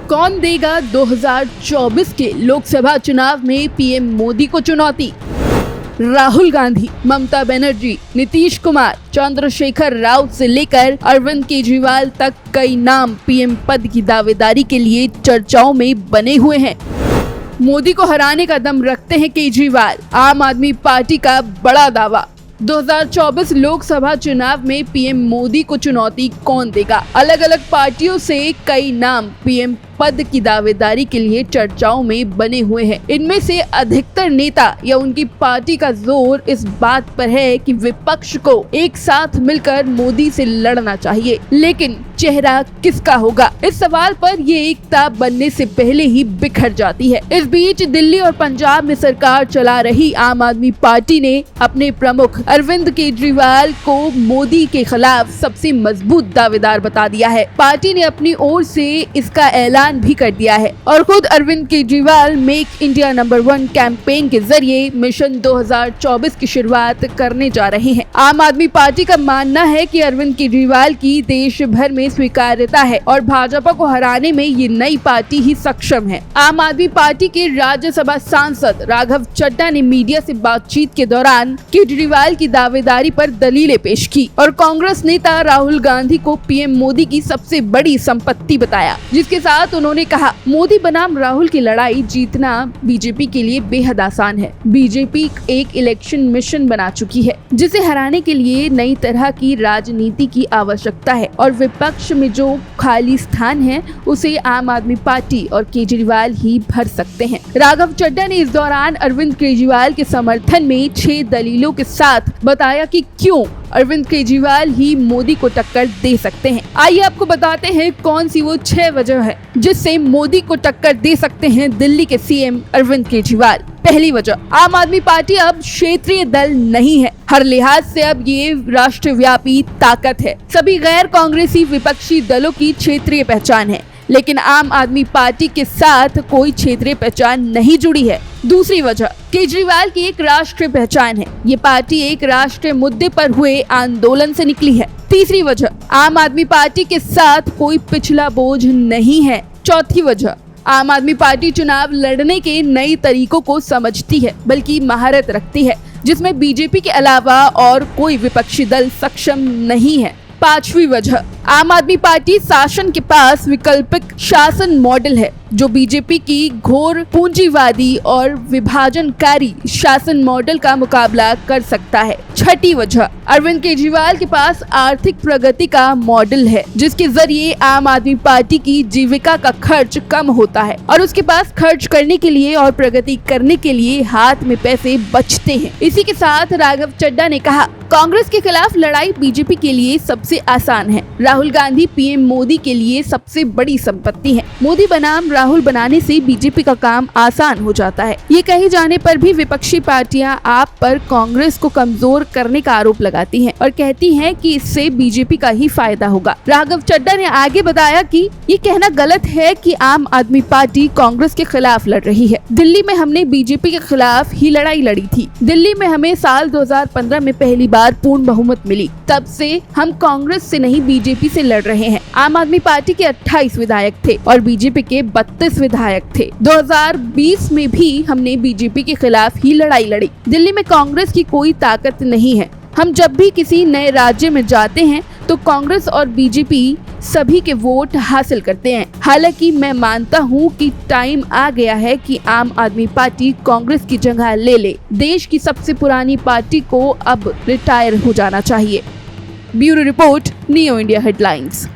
कौन देगा 2024 के लोकसभा चुनाव में पीएम मोदी को चुनौती? राहुल गांधी, ममता बनर्जी, नीतीश कुमार, चंद्रशेखर राव से लेकर अरविंद केजरीवाल तक कई नाम पीएम पद की दावेदारी के लिए चर्चाओं में बने हुए हैं। मोदी को हराने का दम रखते हैं केजरीवाल, आम आदमी पार्टी का बड़ा दावा। 2024 लोकसभा चुनाव में पीएम मोदी को चुनौती कौन देगा? अलग अलग पार्टियों से कई नाम पीएम पद की दावेदारी के लिए चर्चाओं में बने हुए हैं। इनमें से अधिकतर नेता या उनकी पार्टी का जोर इस बात पर है कि विपक्ष को एक साथ मिलकर मोदी से लड़ना चाहिए, लेकिन चेहरा किसका होगा? इस सवाल पर ये एकता बनने से पहले ही बिखर जाती है। इस बीच दिल्ली और पंजाब में सरकार चला रही आम आदमी पार्टी ने अपने प्रमुख अरविंद केजरीवाल को मोदी के खिलाफ सबसे मजबूत दावेदार बता दिया है। पार्टी ने अपनी ओर से इसका ऐलान भी कर दिया है और खुद Arvind Kejriwal make India number 1 campaign के जरिए मिशन 2024 की शुरुआत करने जा रहे हैं। आम आदमी पार्टी का मानना है कि अरविंद केजरीवाल की देश भर में स्वीकार्यता है और भाजपा को हराने में ये नई पार्टी ही सक्षम है। आम आदमी पार्टी के राज्यसभा सांसद राघव चड्ढा ने मीडिया से बातचीत के दौरान केजरीवाल की दावेदारी पर दलीलें पेश की और कांग्रेस नेता राहुल गांधी को पीएम मोदी की सबसे बड़ी संपत्ति बताया, जिसके साथ उन्होंने कहा, मोदी बनाम राहुल की लड़ाई जीतना बीजेपी के लिए बेहद आसान है। बीजेपी एक इलेक्शन मिशन बना चुकी है, जिसे हराने के लिए नई तरह की राजनीति की आवश्यकता है और विपक्ष में जो खाली स्थान है उसे आम आदमी पार्टी और केजरीवाल ही भर सकते हैं। राघव चड्ढा ने इस दौरान अरविंद केजरीवाल के समर्थन में 6 दलीलों के साथ बताया कि क्यों अरविंद केजरीवाल ही मोदी को टक्कर दे सकते हैं। आइए आपको बताते हैं कौन सी वो 6 वजह है जिससे मोदी को टक्कर दे सकते हैं दिल्ली के सीएम अरविंद केजरीवाल। पहली वजह, आम आदमी पार्टी अब क्षेत्रीय दल नहीं है, हर लिहाज से अब ये राष्ट्रव्यापी ताकत है। सभी गैर कांग्रेसी विपक्षी दलों की क्षेत्रीय पहचान है, लेकिन आम आदमी पार्टी के साथ कोई क्षेत्रीय पहचान नहीं जुड़ी है। दूसरी वजह, केजरीवाल की एक राष्ट्रीय पहचान है, ये पार्टी एक राष्ट्रीय मुद्दे पर हुए आंदोलन से निकली है। तीसरी वजह, आम आदमी पार्टी के साथ कोई पिछला बोझ नहीं है। चौथी वजह, आम आदमी पार्टी चुनाव लड़ने के नए तरीकों को समझती है, बल्कि महारत रखती है, जिसमें बीजेपी के अलावा और कोई विपक्षी दल सक्षम नहीं है। पांचवी वजह, आम आदमी पार्टी शासन के पास वैकल्पिक शासन मॉडल है, जो बीजेपी की घोर पूंजीवादी और विभाजनकारी शासन मॉडल का मुकाबला कर सकता है। छठी वजह, अरविंद केजरीवाल के पास आर्थिक प्रगति का मॉडल है, जिसके जरिए आम आदमी पार्टी की जीविका का खर्च कम होता है और उसके पास खर्च करने के लिए और प्रगति करने के लिए हाथ में पैसे बचते हैं। इसी के साथ राघव चड्ढा ने कहा, कांग्रेस के खिलाफ लड़ाई बीजेपी के लिए सबसे आसान है। राहुल गांधी पीएम मोदी के लिए सबसे बड़ी संपत्ति है। मोदी बनाम राहुल बनाने से बीजेपी का काम आसान हो जाता है। ये कहे जाने पर भी विपक्षी पार्टियां आप पर कांग्रेस को कमजोर करने का आरोप लगाती हैं और कहती हैं कि इससे बीजेपी का ही फायदा होगा। राघव चड्ढा ने आगे बताया कि ये कहना गलत है कि आम आदमी पार्टी कांग्रेस के खिलाफ लड़ रही है। दिल्ली में हमने बीजेपी के खिलाफ ही लड़ाई लड़ी थी। दिल्ली में हमें साल 2015 में पहली बार पूर्ण बहुमत मिली, तब से हम कांग्रेस से नहीं बीजेपी से लड़ रहे हैं। आम आदमी पार्टी के 28 विधायक थे और बीजेपी के 32 विधायक थे। 2020 में भी हमने बीजेपी के खिलाफ ही लड़ाई लड़ी। दिल्ली में कांग्रेस की कोई ताकत नहीं है। हम जब भी किसी नए राज्य में जाते हैं तो कांग्रेस और बीजेपी सभी के वोट हासिल करते हैं। हालांकि मैं मानता हूं कि टाइम आ गया है कि आम आदमी पार्टी कांग्रेस की जगह ले ले। देश की सबसे पुरानी पार्टी को अब रिटायर हो जाना चाहिए। Bureau report, neo India headlines.